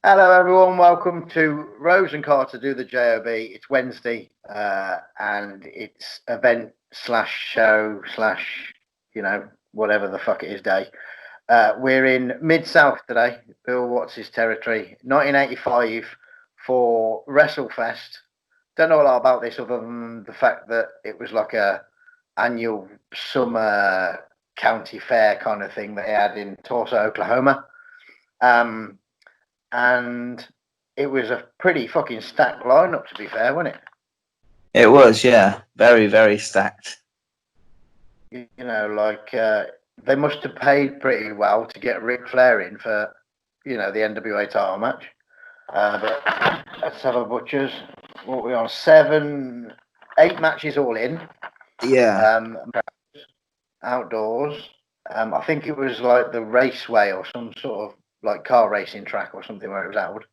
Hello, everyone. Welcome to Rhodes and Carter Do the JOB. It's Wednesday, and it's event slash show slash, whatever the fuck it is day. We're in Mid-South today, Bill Watts' territory, 1985 for Wrestlefest. Don't know a lot about this other than the fact that it was like a annual summer county fair kind of thing that they had in Tulsa, Oklahoma. And it was a pretty fucking stacked lineup, to be fair, wasn't it? It was, yeah. Very, very stacked. They must have paid pretty well to get Ric Flair in for, the NWA title match. But let's have a butchers. What are we on? 8 matches all in. Yeah. Outdoors. I think it was like the Raceway or some sort of like car racing track or something where it was held.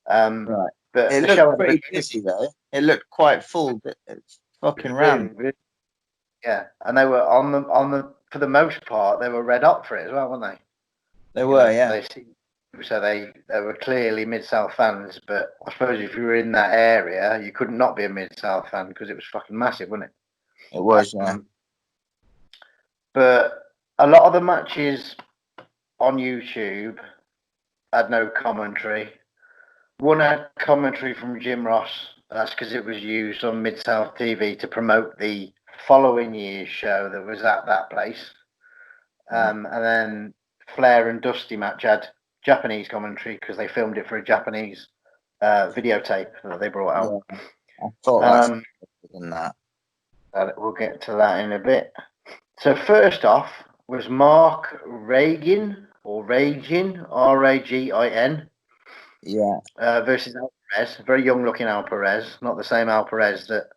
Right. But it looked pretty busy though. It looked quite full. It's fucking round. Really, yeah, and they were on the for the most part they were red hot for it as well, weren't they? They were, yeah. So they were clearly Mid-South fans, but I suppose if you were in that area, you could not be a Mid-South fan because it was fucking massive, wasn't it? It was, yeah. But a lot of the matches on YouTube had no commentary. One had commentary from Jim Ross. That's because it was used on Mid-South TV to promote the following year's show that was at that place. And then Flair and Dusty match had Japanese commentary because they filmed it for a Japanese videotape that they brought out. Yeah, I thought that's than that. We'll get to that in a bit. So first off was Mark Ragin or Ragin, Ragin. Yeah. Versus Alperez, very young-looking Alperez, not the same Alperez that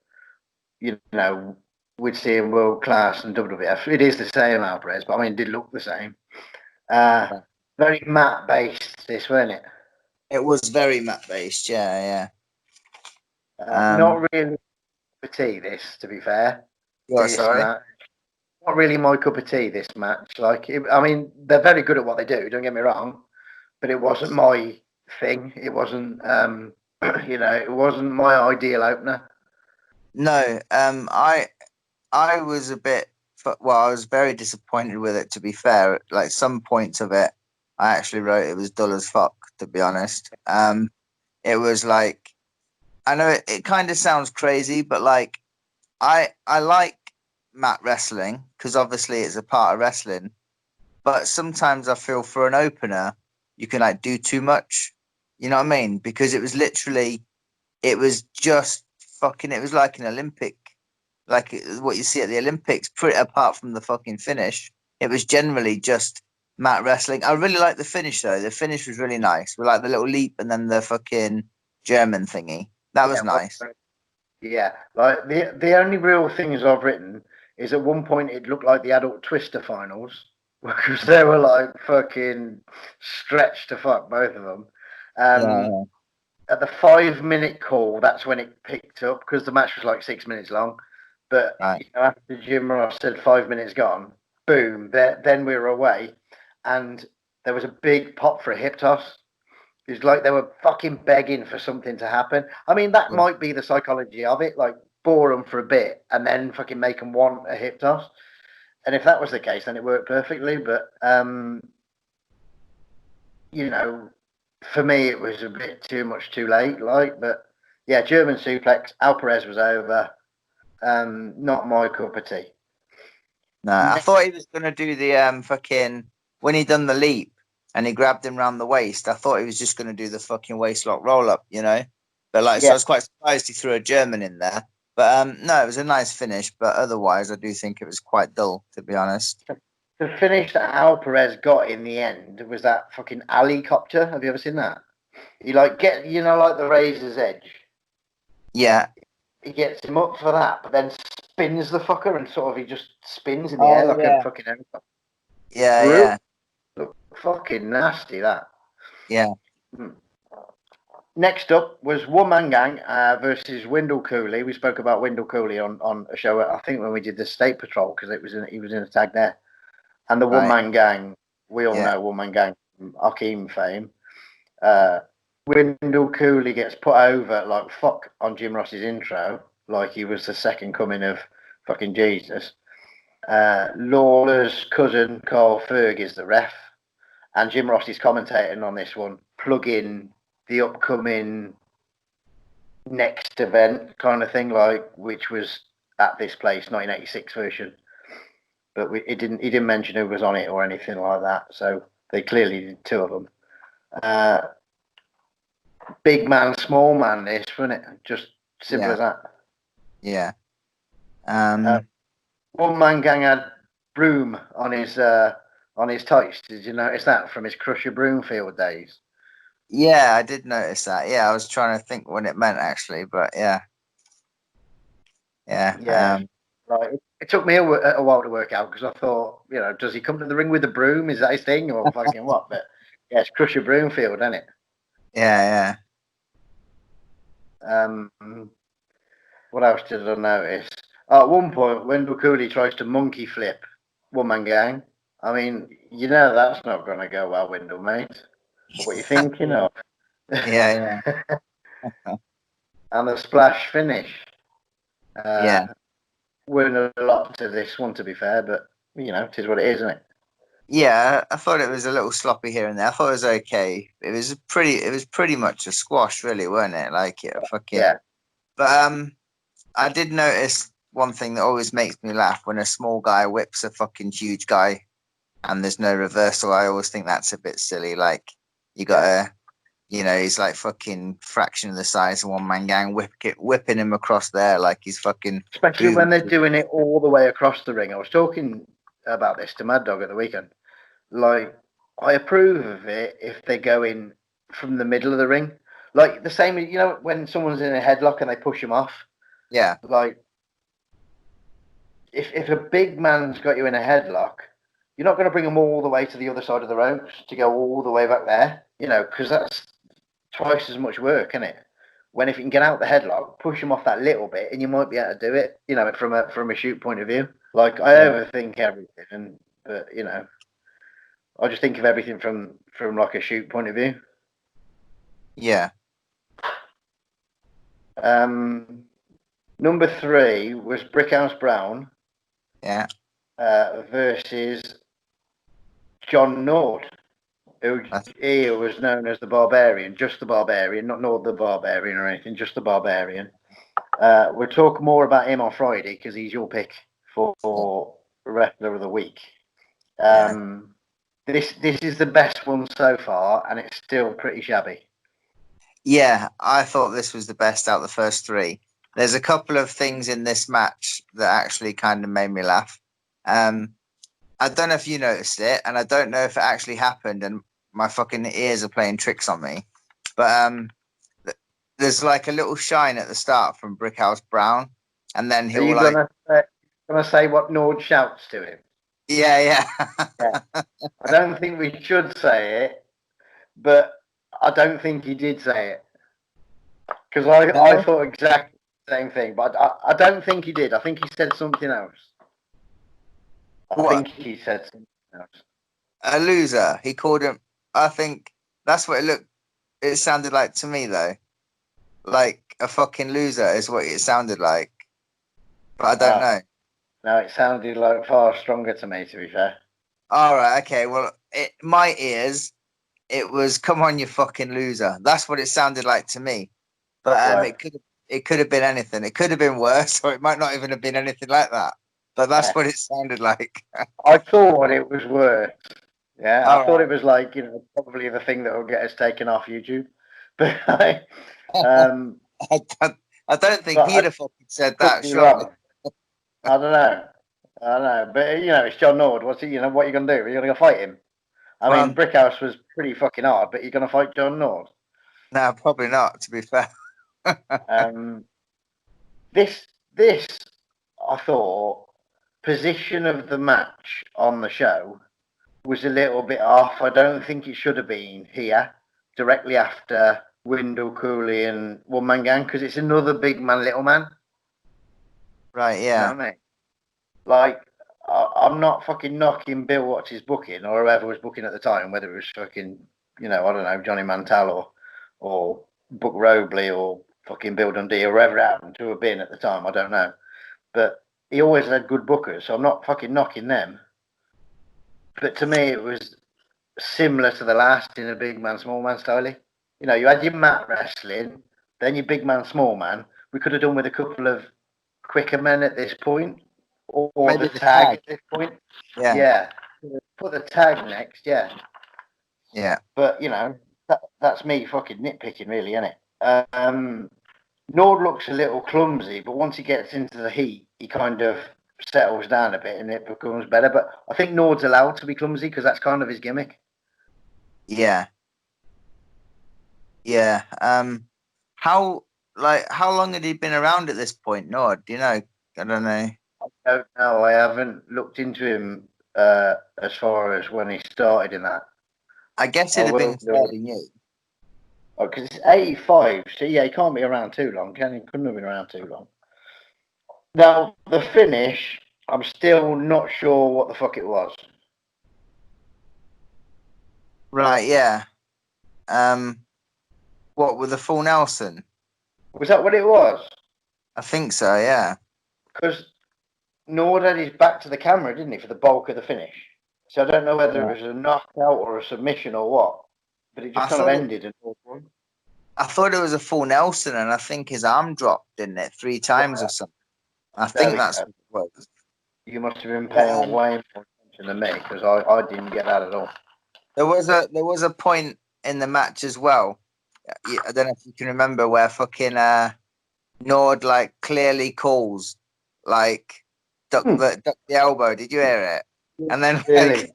we'd see in World Class and WWF. It is the same Alperez, but I mean, it did look the same. Very mat-based, this, wasn't it? It was very mat-based, yeah. Not really my cup of tea, this, to be fair. Sorry. Not really my cup of tea, this match. I mean, they're very good at what they do. Don't get me wrong, but it wasn't my thing. It wasn't, it wasn't my ideal opener. No, I was a bit. Well, I was very disappointed with it. To be fair, like some points of it, I actually wrote it was dull as fuck. To be honest, it was like, I know it kind of sounds crazy, but like, I like mat wrestling because obviously it's a part of wrestling, but sometimes I feel for an opener you can like do too much. You know what I mean? Because it was literally, it was just fucking, it was like an Olympic, like what you see at the Olympics, pretty apart from the fucking finish. It was generally just mat wrestling. I really like the finish though. The finish was really nice. We like the little leap and then the fucking German thingy. That was nice. Yeah, like the only real things I've written is at one point it looked like the Adult Twister finals because they were like fucking stretched to fuck, both of them. At the 5-minute call, that's when it picked up because the match was like 6 minutes long. But after Jim Ross said 5 minutes gone, boom, then we were away, and there was a big pop for a hip toss. It was like they were fucking begging for something to happen. I mean, that might be the psychology of it, like bore them for a bit and then fucking make them want a hip toss. And if that was the case, then it worked perfectly. But for me, it was a bit too much too late. But yeah, German suplex. Alperez was over. Not my cup of tea. No, I thought he was gonna do the fucking when he done the leap and he grabbed him round the waist. I thought he was just gonna do the fucking waist lock roll up, But so I was quite surprised he threw a German in there. But no, it was a nice finish. But otherwise, I do think it was quite dull, to be honest. The finish that Alperez got in the end was that fucking helicopter. Have you ever seen that? He like like the razor's edge. Yeah. He gets him up for that, but then spins the fucker and sort of he just spins in the air like a fucking helicopter. Yeah. Look, fucking nasty that. Yeah. Next up was One Man Gang versus Wendell Cooley. We spoke about Wendell Cooley on a show, I think, when we did the State Patrol because he was in a tag there. And the One Man Gang, we all know One Man Gang from Hakeem fame. Wendell Cooley gets put over like fuck on Jim Ross's intro, like he was the second coming of fucking Jesus. Lawler's cousin Carl Ferg is the ref, and Jim Ross is commentating on this one, plugging the upcoming next event kind of thing, like which was at this place, 1986 version. But he didn't mention who was on it or anything like that. So they clearly did two of them. Big man, small man. This wasn't it? Just simple as that. Yeah. One man gang had broom on his tights. Did you notice that from his Crusher Broomfield days? Yeah, I did notice that. Yeah, I was trying to think what it meant actually, but yeah. Like, it took me a while to work out because I thought, does he come to the ring with a broom? Is that his thing or fucking what? But yeah, it's Crusher Broomfield, isn't it? Yeah. What else did I notice? At one point, Wendell Cooley tries to monkey flip one man gang. I mean, that's not going to go well, Wendell, mate. What are you thinking of? Yeah. And the splash finish. Yeah. Weren't a lot to this one, to be fair, but it is what it is, isn't it? Yeah, I thought it was a little sloppy here and there. I thought it was okay. It was pretty much a squash, really, weren't it? Like fucking. Yeah. But I did notice one thing that always makes me laugh when a small guy whips a fucking huge guy, and there's no reversal. I always think that's a bit silly. Like you gotta, he's like fucking fraction of the size of one man gang, whipping him across there like he's fucking. Especially when they're doing it all the way across the ring. I was talking about this to Mad Dog at the weekend. Like, I approve of it if they go in from the middle of the ring. Like, the same, when someone's in a headlock and they push him off. Yeah. Like, if a big man's got you in a headlock, you're not going to bring them all the way to the other side of the ropes to go all the way back there, because that's twice as much work, isn't it? When if you can get out the headlock, push them off that little bit, and you might be able to do it, from a shoot point of view. Like, I overthink everything, but I just think of everything from like a shoot point of view. Yeah. Number 3 was Brickhouse Brown. Yeah. Versus John Nord, who here was known as the Barbarian, just the Barbarian, not Nord the Barbarian or anything, just the Barbarian. We'll talk more about him on Friday because he's your pick for Wrestler of the Week. This is the best one so far, and it's still pretty shabby. Yeah, I thought this was the best out of the first 3. There's a couple of things in this match that actually kind of made me laugh. I don't know if you noticed it, and I don't know if it actually happened, and my fucking ears are playing tricks on me. But there's like a little shine at the start from Brickhouse Brown, and then he'll gonna say what Nord shouts to him. Yeah. I don't think we should say it, but I don't think he did say it because I thought exactly the same thing, but I don't think he did. I think he said something else. I think he said something else. A loser. He called him. I think that's what it sounded like to me, though. Like a fucking loser is what it sounded like. But I don't know. No, it sounded like far stronger to me, to be fair. All right. Okay. Well, my ears, it was "Come on, you fucking loser." That's what it sounded like to me. But it could have been anything. It could have been worse, or it might not even have been anything like that. But that's what it sounded like. I thought it was worse. Yeah, I thought it was like, probably the thing that will get us taken off YouTube. But I don't think he'd have fucking said that. Surely. I don't know. But it's John Nord. What are you gonna do? Are you gonna go fight him? I mean, Brickhouse was pretty fucking hard, but you're gonna fight John Nord? No, probably not. To be fair. This I thought position of the match on the show was a little bit off. I don't think it should have been here directly after Wendell Cooley and One Man Gang because it's another big man, little man. Right, yeah. You know what I mean? Like, I'm not fucking knocking Bill Watts' booking or whoever was booking at the time, whether it was fucking, I don't know, Johnny Mantel or book Robley or fucking Bill Dundee or whoever it happened to have been at the time. I don't know, but he always had good bookers, so I'm not fucking knocking them. But to me, it was similar to the last in a big man, small man style. You know, you had your mat wrestling, then your big man, small man. We could have done with a couple of quicker men at this point, or Maybe the the tag tag. at this point. Yeah. Yeah, put the tag next. Yeah, Yeah. but you know, that's me fucking nitpicking, really, isn't it? Nord looks a little clumsy, but once he gets into the heat, he kind of settles down a bit and it becomes better. But I think Nord's allowed to be clumsy because that's kind of his gimmick. Yeah. Yeah. How long had he been around at this point? No, do you know? I don't know. I don't know. I haven't looked into him as far as when he started in that. I guess I it'd have will been do. fairly new. Oh, because it's 85, so yeah, he can't be around too long, can he? Couldn't have been around too long. Now, the finish, I'm still not sure what the fuck it was. Right, yeah. What with the full Nelson? Was that what it was? I think so, yeah. Because Nord had his back to the camera, didn't he, for the bulk of the finish? So I don't know whether Yeah. it was a knockout or a submission or what, but it I just kind of thought it, ended. I thought it was a full Nelson, and I think his arm dropped, didn't it, 3 times or something. I There think we that's go. what it was. You must have been But, paying way more attention than me because I didn't get that at all. there was a point in the match as well. I don't know if you can remember where fucking Nord like clearly calls like duck the elbow. Did you hear it? And then like Really?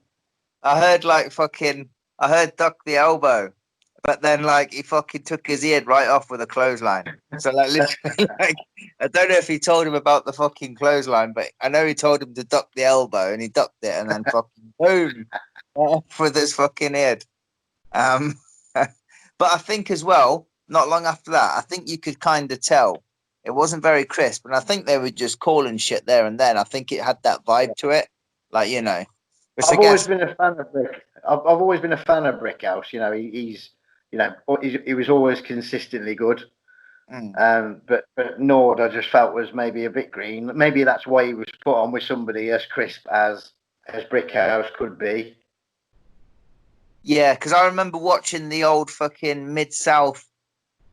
I heard duck the elbow, but then like he fucking took his ear right off with a clothesline. So like literally like I don't know if he told him about the fucking clothesline, but I know he told him to duck the elbow and he ducked it and then fucking boom off with his fucking head. Um, but I think as well, not long after that, I think you could kind of tell it wasn't very crisp, and I think they were just calling shit there and then. I think it had that vibe to it, like which I I've always guess, been a fan of Brick. I've always been a fan of Brickhouse. You know, he's you know he was always consistently good. mm, But Nord I just felt was maybe a bit green. Maybe that's why he was put on with somebody as crisp as Brickhouse could be. yeah, because I remember watching the old fucking Mid South.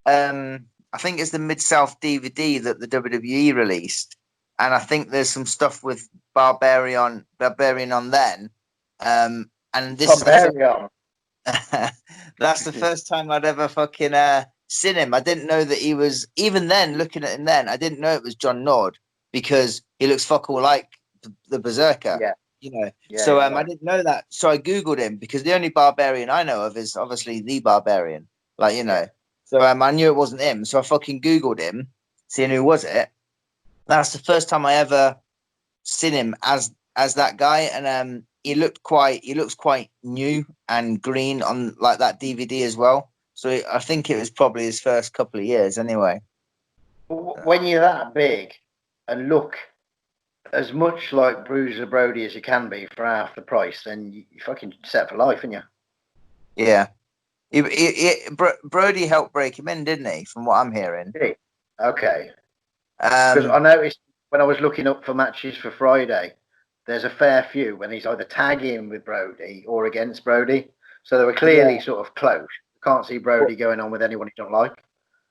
I think it's the Mid South DVD that the WWE released, and I think there's some stuff with Barbarian on then. And this is the Barbarian. That's the first time I'd ever fucking seen him. I didn't know that he was even then. Looking at him then, I didn't know it was John Nord because he looks fuck all like the Berserker. Yeah, So yeah. I didn't know that. So I googled him because the only Barbarian I know of is obviously the Barbarian. Yeah. So I knew it wasn't him. So I fucking googled him, seeing who was it. That's the first time I ever seen him as that guy, and he looks quite new and green on like that DVD as well. So I think it was probably his first couple of years anyway. When you're that big and look as much like Bruiser Brody as you can be for half the price, then you fucking set for life, aren't you? Yeah, Brody helped break him in, didn't he? From what I'm hearing. Okay. Because I noticed when I was looking up for matches for Friday, there's a fair few when he's either tagging with Brody or against Brody. So they were clearly sort of close. Can't see Brody going on with anyone he don't like.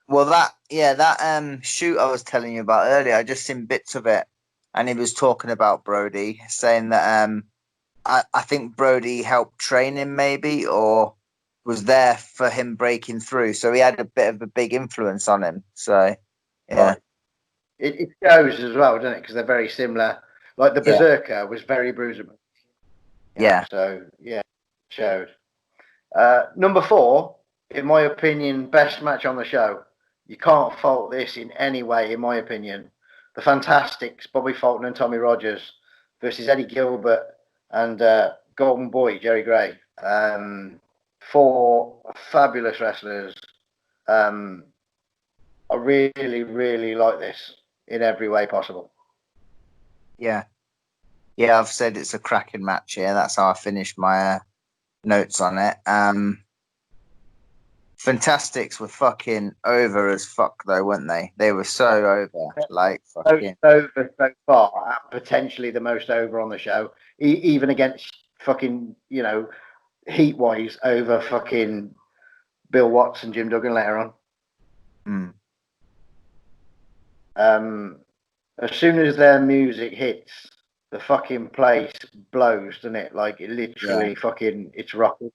Well, that shoot I was telling you about earlier, I just seen bits of it, and he was talking about Brody, saying that I think Brody helped train him maybe, or was there for him breaking through. So he had a bit of a big influence on him. So yeah, Right. It shows as well, doesn't it? Because they're very similar. Like the yeah, Berserker was very bruisable. yeah, So yeah, it showed. Number 4, in my opinion, best match on the show. You can't fault this in any way, in my opinion. The Fantastics, Bobby Fulton and Tommy Rogers versus Eddie Gilbert and Golden Boy, Jerry Gray. 4 fabulous wrestlers. I really, really like this in every way possible. yeah, yeah. I've said it's a cracking match here. That's how I finished my notes on it. Fantastics were fucking over as fuck though, weren't they? They were so over, like Most fucking. over so far, and potentially the most over on the show, even against fucking, heat wise over fucking Bill Watts and Jim Duggan later on. Mm. As soon as their music hits, the fucking place blows, doesn't it? Like it literally fucking, it's rocking.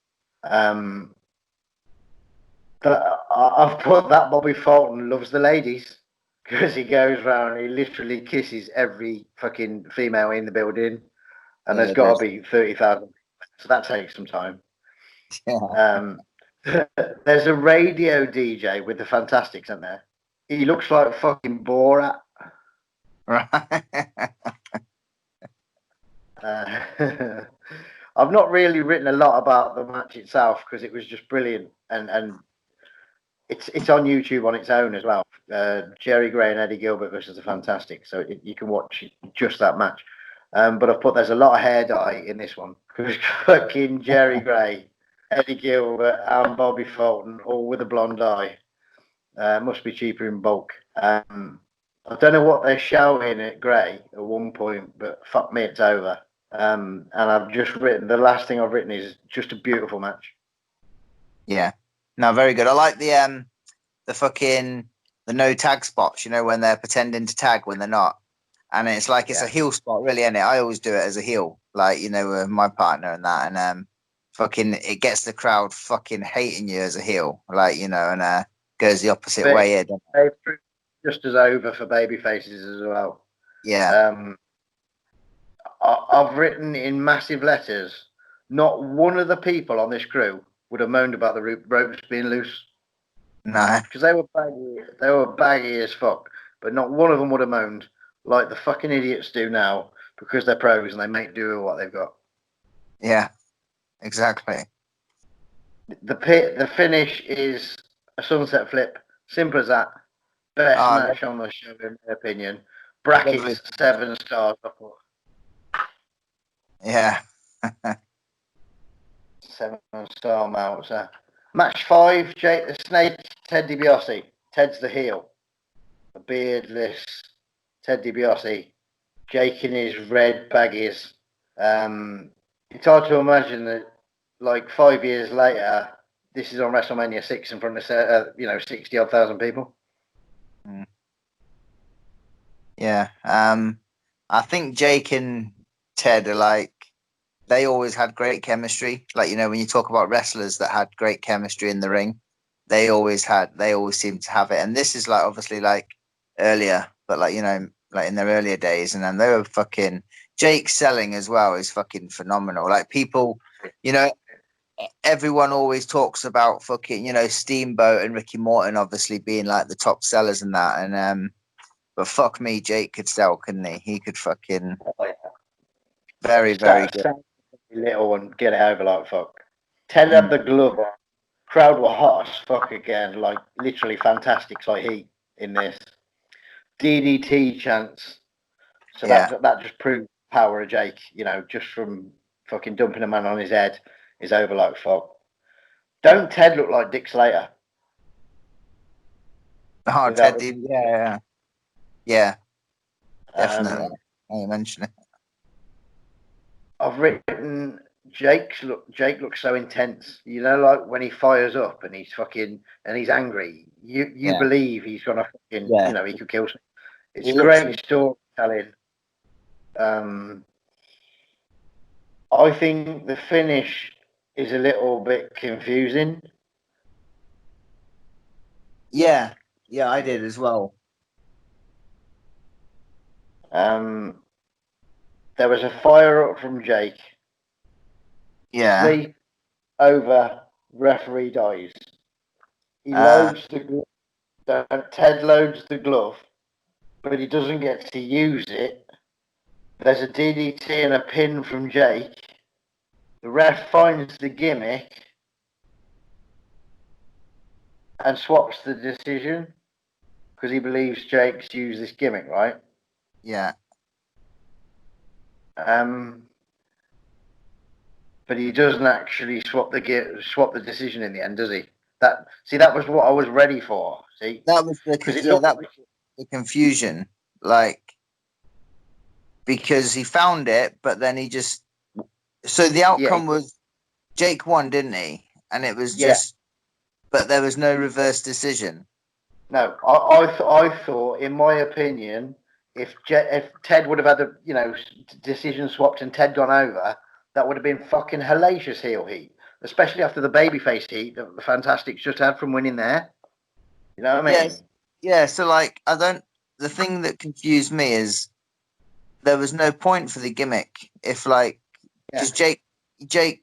I've put that Bobby Fulton loves the ladies because he goes around, he literally kisses every fucking female in the building, and there's got to be 30,000. So that takes some time. Yeah. There's a radio DJ with the Fantastics in there. He looks like fucking Borat. Right. I've not really written a lot about the match itself because it was just brilliant, and it's on YouTube on its own as well. Jerry Gray and Eddie Gilbert versus the Fantastics, so you can watch just that match. But I've put there's a lot of hair dye in this one because fucking Jerry Gray, Eddie Gilbert, and Bobby Fulton all with a blonde eye. Must be cheaper in bulk. I don't know what they're shouting at Gray at one point, but fuck me, it's over. And I've just written, the last thing I've written is just a beautiful match. Yeah. No, very good. I like the fucking the no tag spots, when they're pretending to tag when they're not. And it's like it's a heel spot, really, isn't it? I always do it as a heel, like, with my partner and that. And fucking it gets the crowd fucking hating you as a heel, like, and goes the opposite way here. They've just as over for baby faces as well. Yeah. I've written in massive letters, not one of the people on this crew would have moaned about the ropes being loose. No. Because they were baggy as fuck, but not one of them would have moaned like the fucking idiots do now because they're pros and they make do with what they've got. Yeah, exactly. The finish is a sunset flip, simple as that. Best match on the show in my opinion. Brackets 7 stars. Yeah. 7-star Mouser. Match 5, Jake the Snake, Ted DiBiase. Ted's the heel. The beardless Ted DiBiase. Jake in his red baggies. It's hard to imagine that, like 5 years later, this is on WrestleMania 6 in front of 60-odd thousand people. Yeah. I think Jake and Ted are like, they always had great chemistry. Like, when you talk about wrestlers that had great chemistry in the ring, they always seem to have it. And this is like, obviously, like earlier, but like, like in their earlier days. And then they were fucking, Jake selling as well is fucking phenomenal. Like people, everyone always talks about fucking, Steamboat and Ricky Morton obviously being like the top sellers and that. And, but fuck me, Jake could sell, couldn't he? He could fucking very, very good. Little and get it over like fuck. Ted had the glove on. Crowd were hot as fuck again, like literally Fantastics like heat in this. DDT chance. So that just proved the power of Jake, just from fucking dumping a man on his head is over like fuck. Don't Ted look like Dick Slater? Oh, Ted did, yeah. Definitely. You mention it. I've written Jake looks so intense. Like when he fires up and he's fucking and he's angry. You believe he's gonna fucking he could kill someone. It's great storytelling. I think the finish is a little bit confusing. Yeah, I did as well. There was a fire up from Jake. Yeah. Sleep over, referee dies. He loads the glove. Ted loads the glove, but he doesn't get to use it. There's a DDT and a pin from Jake. The ref finds the gimmick and swaps the decision because he believes Jake's used this gimmick, right? Yeah. But he doesn't actually swap the decision in the end, does he? That was what I was ready for. See, That was because it looked that like, was the confusion, like because he found it, but then he just so the yeah, outcome was Jake won, didn't he? And it was yeah. just, but there was no reverse decision. No, I thought, in my opinion, if Ted would have had the decision swapped and Ted gone over, that would have been fucking hellacious heel heat, especially after the babyface heat that the Fantastics just had from winning there. You know what I mean? Yes, yeah. So like, I don't. The thing that confused me is there was no point for the gimmick if like Yeah. because Jake,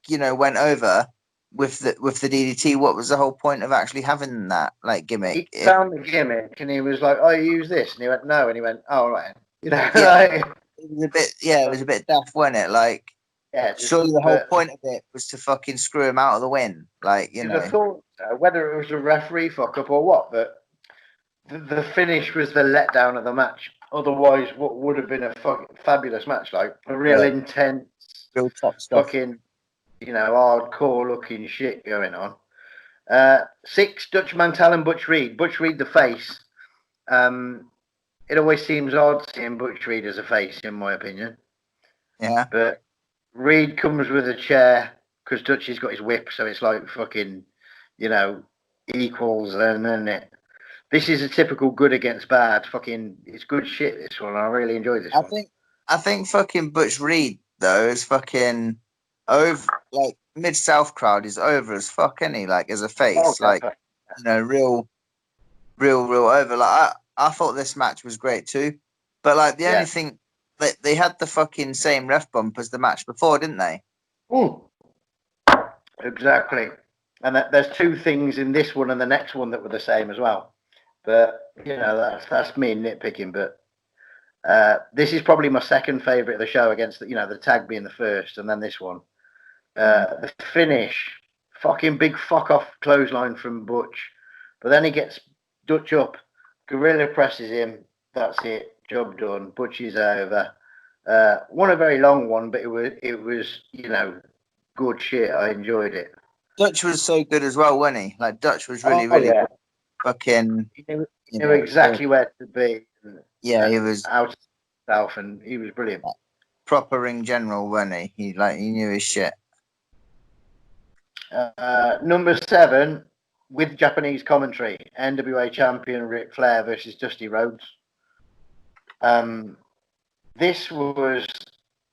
went over with the DDT. What was the whole point of actually having that like gimmick? He found the gimmick and he was like, "Oh, you use this," and he went, "No," and he went, "Oh, right." Yeah, Like, it was a bit. Yeah, it was a bit daft, wasn't it? Like, yeah, surely the whole but point of it was to fucking screw him out of the win. Like, you'd have thought so, whether it was a referee fuck up or what, but the finish was the letdown of the match. Otherwise, what would have been a fabulous match, like a real yeah, intense, real top stuff. fucking, hardcore looking shit going on. 6, Dutch Mantel and Butch Reed. Butch Reed, the face. It always seems odd seeing Butch Reed as a face, in my opinion. Yeah, But Reed comes with a chair because Dutchy's got his whip, so it's like fucking, equals, and then it. This is a typical good against bad. Fucking, it's good shit. This one, I really enjoyed this I one. think I think fucking Butch Reed though is fucking over. Like Mid South crowd is over as fuck, isn't he? Like as a Oh, face, like definitely. real over. Like I thought this match was great too, but like the only Yeah. thing that they had the fucking same ref bump as the match before, didn't they? Mm, exactly. And there's 2 things in this one and the next one that were the same as well. But that's me nitpicking. But this is probably my second favourite of the show, against the tag being the first, and then this one. The finish, fucking big fuck off clothesline from Butch, but then he gets Dutch up, gorilla presses him. That's it, job done. Butch is over. Won a very long one, but it was good shit. I enjoyed it. Dutch was so good as well, wasn't he? Like Dutch was really, Oh really yeah, good. Fucking, he knew exactly where to be, yeah, he and was out of himself, and he was brilliant. proper ring general, wasn't he? He knew his shit. Number 7, with Japanese commentary, NWA champion Ric Flair versus Dusty Rhodes. This was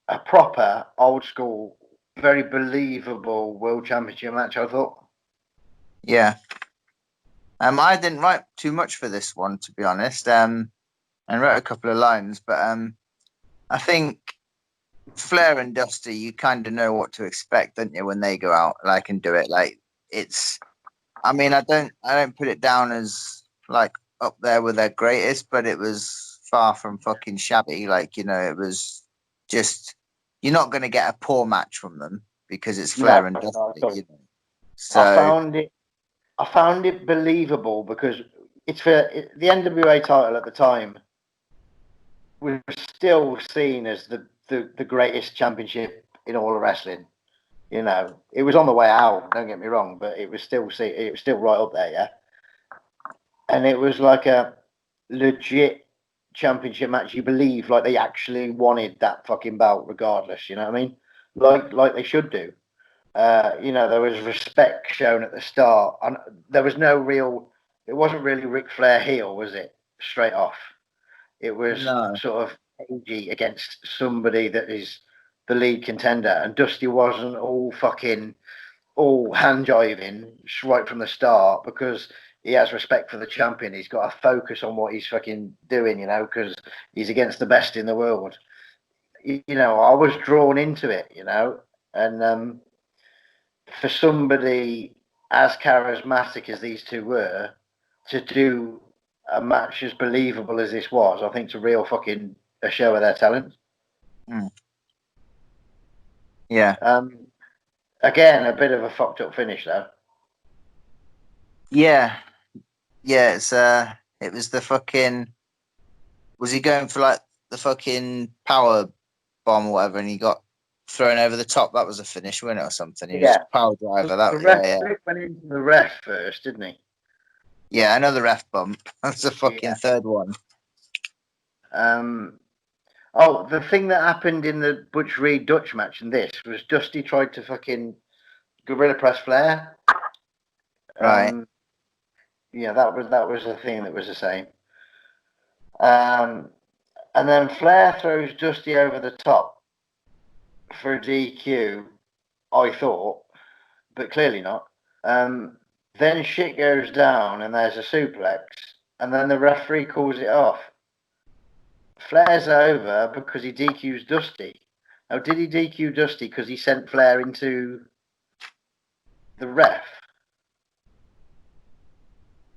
a proper old school, very believable world championship match, I thought. Yeah. I didn't write too much for this one, to be honest. And wrote a couple of lines, but I think Flair and Dusty, you kind of know what to expect, don't you, when they go out like and do it. Like it's, I mean, I don't put it down as like up there with their greatest, but it was far from fucking shabby. Like it was just you're not going to get a poor match from them because it's No, Flair and no, Dusty. sorry. I So found it. I found it believable because it's for the NWA title at the time was still seen as the greatest championship in all of wrestling. It was on the way out. Don't get me wrong, but it was still right up there. Yeah, and it was like a legit championship match. You believe like they actually wanted that fucking belt, regardless. You know what I mean? Like they should do. There was respect shown at the start, and there was no real. It wasn't really Ric Flair heel, was it? Straight off, it was no, sort of edgy against somebody that is the lead contender, and Dusty wasn't all hand jiving right from the start because he has respect for the champion. He's got to focus on what he's fucking doing, because he's against the best in the world. I was drawn into it, and for somebody as charismatic as these two were to do a match as believable as this was, I think it's a real fucking a show of their talent. yeah, Again, a bit of a fucked up finish though. yeah. It was the fucking. Was he going for like the fucking power bomb or whatever, and he got thrown over the top. That was a finish, wasn't it, or something? He was Yeah. power driver. The That, ref yeah. went into the ref first, didn't he? Yeah, another ref bump. That's the fucking Yeah. third one. Oh, the thing that happened in the Butch Reed Dutch match and this was Dusty tried to fucking gorilla press Flair. Right. Yeah, that was the thing that was the same. And then Flair throws Dusty over the top for a DQ, I thought, but clearly not. Then shit goes down and there's a suplex, and then the referee calls it off. Flair's over because he DQs Dusty. Now, did he DQ Dusty because he sent Flair into the ref?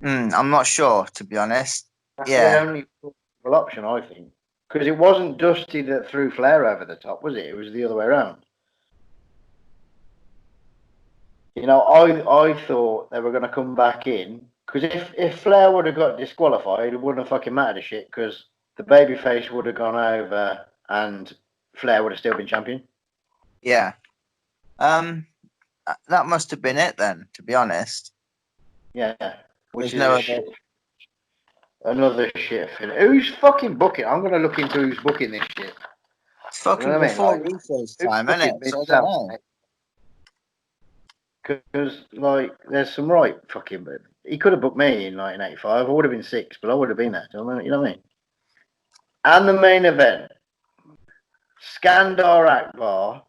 I'm not sure, to be honest. That's Yeah. the only possible option, I think. Because it wasn't Dusty that threw Flair over the top, was it? It was the other way around. You know, I thought they were going to come back in. Because if Flair would have got disqualified, it wouldn't have fucking mattered a shit. Because the babyface would have gone over and Flair would have still been champion. Yeah. That must have been it then, to be honest. Yeah. Which There's no is shit. Another shit. Who's fucking booking? I'm going to look into who's booking this shit. It's fucking You know what I mean? before Like, Russo's who's time, isn't booking it? this So I don't know. Because, like, there's some right fucking... He could have booked me in 1985. I would have been 6, but I would have been there. You know what I mean? And the main event. Skandar Akbar,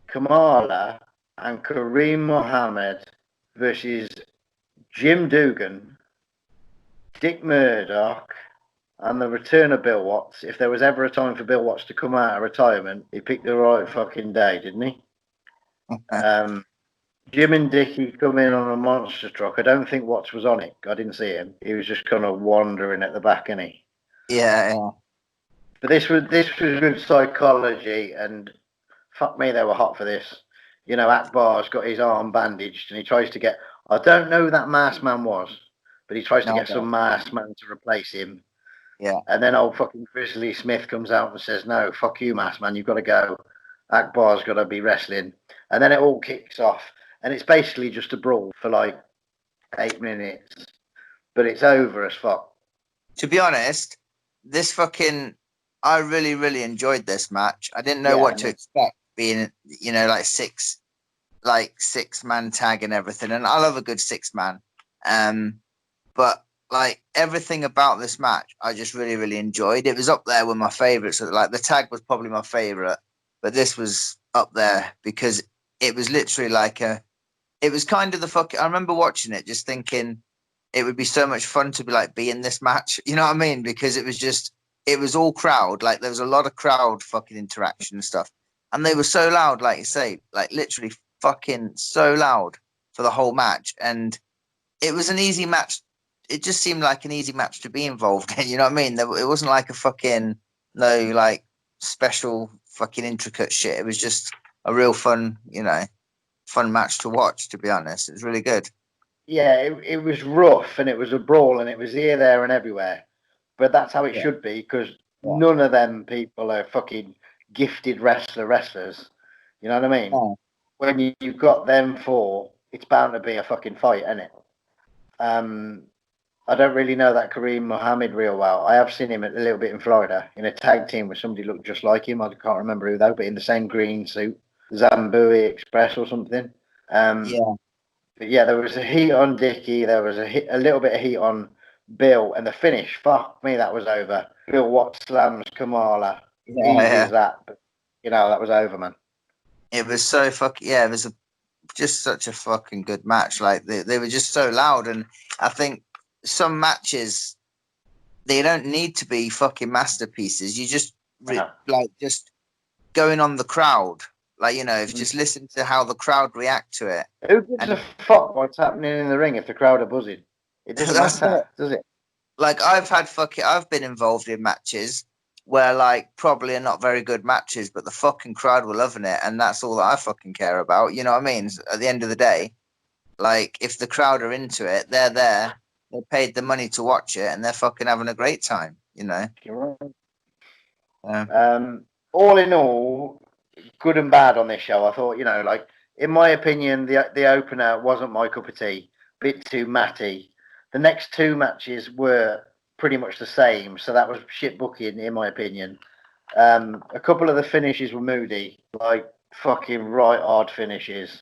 Kamala, and Kareem Mohammed versus Jim Dugan, Dick Murdoch, and the return of Bill Watts. If there was ever a time for Bill Watts to come out of retirement, he picked the right fucking day, didn't he? Jim and Dickie come in on a monster truck. I don't think Watts was on it. I didn't see him. He was just kind of wandering at the back, innit? he? Yeah. But this was good psychology, and fuck me, they were hot for this. You know, Akbar's got his arm bandaged, and he tries to get. I don't know who that masked man was, but he tries to get some masked man to replace him. Yeah. And then old fucking Grizzly Smith comes out and says, "No, fuck you, masked man. You've got to go. Akbar's got to be wrestling." And then it all kicks off, and it's basically just a brawl for like 8 minutes, but it's over as fuck. To be honest, this fucking... I really, really enjoyed this match. I didn't know what to expect, being, you know, like 6-man tag and everything. And I love a good 6-man. But like everything about this match, I just really, really enjoyed. It was up there with my favorites. So, like the tag was probably my favorite, but this was up there because it was literally like it was kind of the fuck. I remember watching it, just thinking it would be so much fun to be in this match. You know what I mean? Because it was all crowd. Like there was a lot of crowd fucking interaction and stuff. And they were so loud, like you say, like literally fucking so loud for the whole match. And it was an easy match. It just seemed like an easy match to be involved in. You know what I mean? It wasn't like a fucking like special fucking intricate shit. It was just a real fun, fun match to watch, to be honest. It was really good. Yeah, it was rough, and it was a brawl, and it was here, there, and everywhere. But that's how it should be, because none of them people are fucking gifted wrestlers. You know what I mean? Oh. When you've got them four, it's bound to be a fucking fight, isn't it? I don't really know that Kareem Mohammed real well. I have seen him a little bit in Florida in a tag team with somebody looked just like him. I can't remember who though, but in the same green suit, Zambui Express or something. But yeah, there was a heat on Dickie. There was a little bit of heat on Bill, and the finish, fuck me, that was over. Bill Watts slams Kamala. Easy as that. But, that was over, man. It was so fucking... Yeah, it was just such a fucking good match. Like, they were just so loud, and I think some matches, they don't need to be fucking masterpieces. You just, just going on the crowd. Like, if you just listen to how the crowd react to it. Who gives a fuck what's happening in the ring if the crowd are buzzing? It doesn't matter, does it? Like, I've been involved in matches where, like, probably are not very good matches, but the fucking crowd were loving it, and that's all that I fucking care about. You know what I mean? At the end of the day, like, if the crowd are into it, they're there, they paid the money to watch it, and they're fucking having a great time, You're right. All in all, good and bad on this show. I thought, like in my opinion, the opener wasn't my cup of tea. Bit too matty. The next two matches were pretty much the same, so that was shit booking in my opinion. A couple of the finishes were moody, like fucking right hard finishes.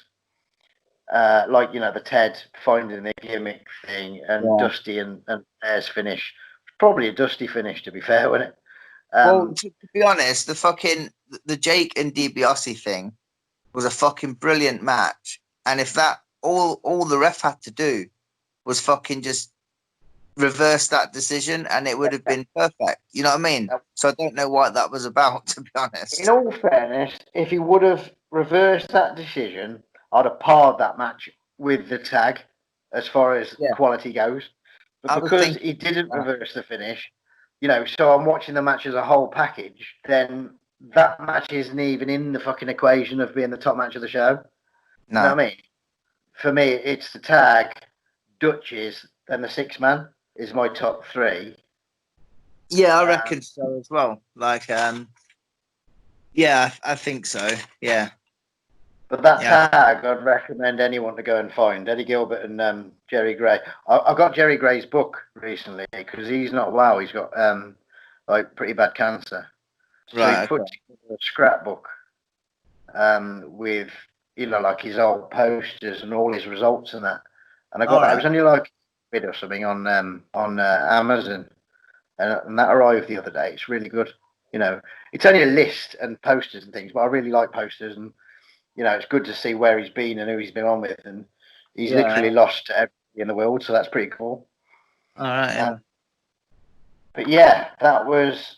Like the Ted finding the gimmick thing, and Dusty and Flair's finish. Probably a Dusty finish, to be fair, wasn't it? Well, to be honest, the Jake and DiBiase thing was a fucking brilliant match. And if that all the ref had to do was fucking just reverse that decision, and it would have been perfect. You know what I mean? So I don't know what that was about, to be honest. In all fairness, if he would have reversed that decision, I'd have parred that match with the tag as far as quality goes. But because he didn't reverse the finish, so I'm watching the match as a whole package, then that match isn't even in the fucking equation of being the top match of the show. No. You know what I mean? For me, it's the tag, Dutches, and the 6-man is my top 3. Yeah, I reckon so as well. Like, yeah, I think so. Yeah. But that tag, I'd recommend anyone to go and find. Eddie Gilbert and Jerry Gray. I got Jerry Gray's book recently because he's not well. He's got like pretty bad cancer. So he put together a scrapbook with like his old posters and all his results and that. And I got that. It was only like a bit or something on Amazon, and that arrived the other day. It's really good. It's only a list and posters and things, but I really like posters, and it's good to see where he's been and who he's been on with, and he's literally lost to everybody in the world, so that's pretty cool. All right. But yeah, that was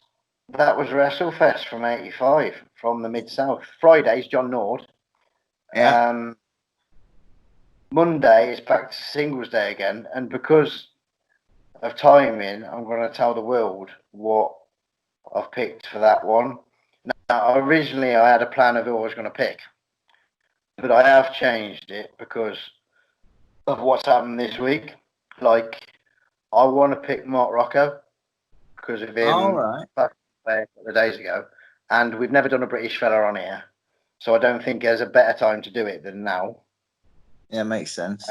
Wrestlefest from '85 from the Mid-South. Friday's John Nord. Yeah. Monday is back to Singles Day again, and because of timing, I'm going to tell the world what I've picked for that one. Now, originally I had a plan of who I was going to pick, but I have changed it because of what's happened this week. Like, I want to pick Mark Rocco because of him back a couple of days ago, and we've never done a British fella on here, so I don't think there's a better time to do it than now. Yeah, makes sense.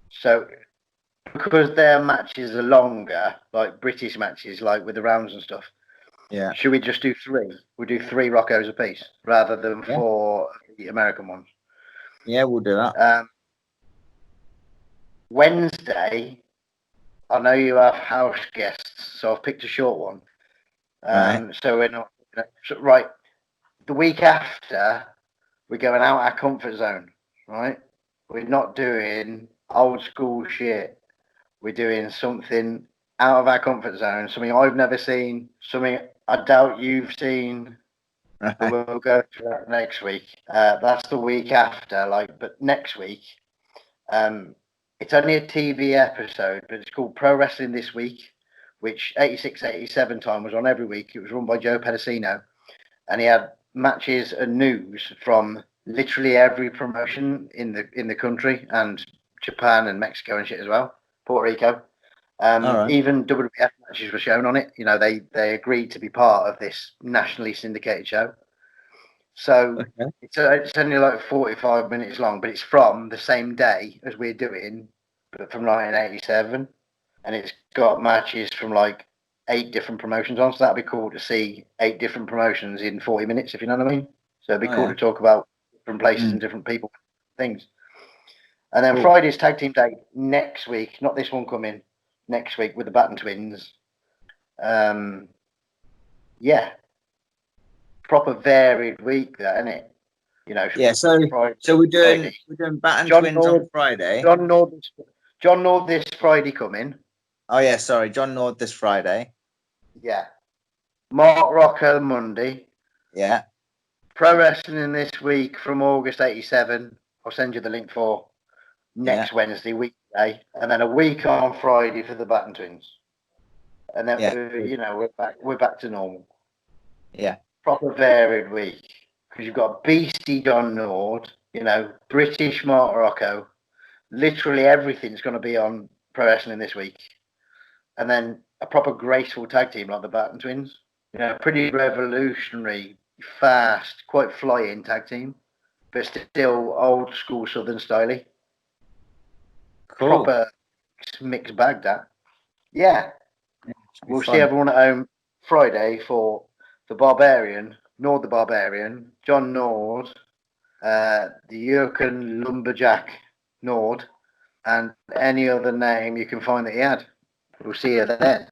So, because their matches are longer, like British matches, like with the rounds and stuff, should we just do 3? We'll do 3 Roccos a piece rather than 4 the American ones. Yeah, we'll do that. Wednesday, I know you have house guests, so I've picked a short one. So we're not right. The week after, we're going out our comfort zone, right? We're not doing old school shit. We're doing something out of our comfort zone, something I've never seen, something I doubt you've seen. Right. We'll go through that next week. That's the week after, but next week, it's only a TV episode, but it's called Pro Wrestling This Week, which 86, 87 time was on every week. It was run by Joe Pedicino, and he had matches and news from literally every promotion in the country, and Japan and Mexico and shit as well, Puerto Rico. Even WWF matches were shown on it. They agreed to be part of this nationally syndicated show. So it's only like 45 minutes long, but it's from the same day as we're doing, but from 1987, and it's got matches from like 8 different promotions on. So that'd be cool to see 8 different promotions in 40 minutes, if you know what I mean. So it'd be cool to talk about different places and different people, things. And then Friday's tag team day next week, not this one coming, next week with the Batten Twins. Proper varied week, that, isn't it? So we're doing Batten Twins on Friday. John Nord this Friday coming. Oh yeah, sorry, John Nord this Friday. Yeah. Mark Rocco Monday. Yeah. Pro Wrestling This Week from August '87. I'll send you the link for next Wednesday, weekday, and then a week on Friday for the Batten Twins. And then we're back to normal. Yeah. Proper varied week because you've got Beastie John Nord, British Mark Rocco. Literally everything's going to be on Pro Wrestling This Week, and then a proper graceful tag team like the Batten Twins. Pretty revolutionary fast, quite flying tag team, but still old school Southern style. Cool. Proper mixed bag, that. Yeah. We'll Fun. see everyone at home Friday for the Barbarian, Nord the Barbarian, John Nord, the Jurgen Lumberjack Nord, and any other name you can find that he had. We'll see you there.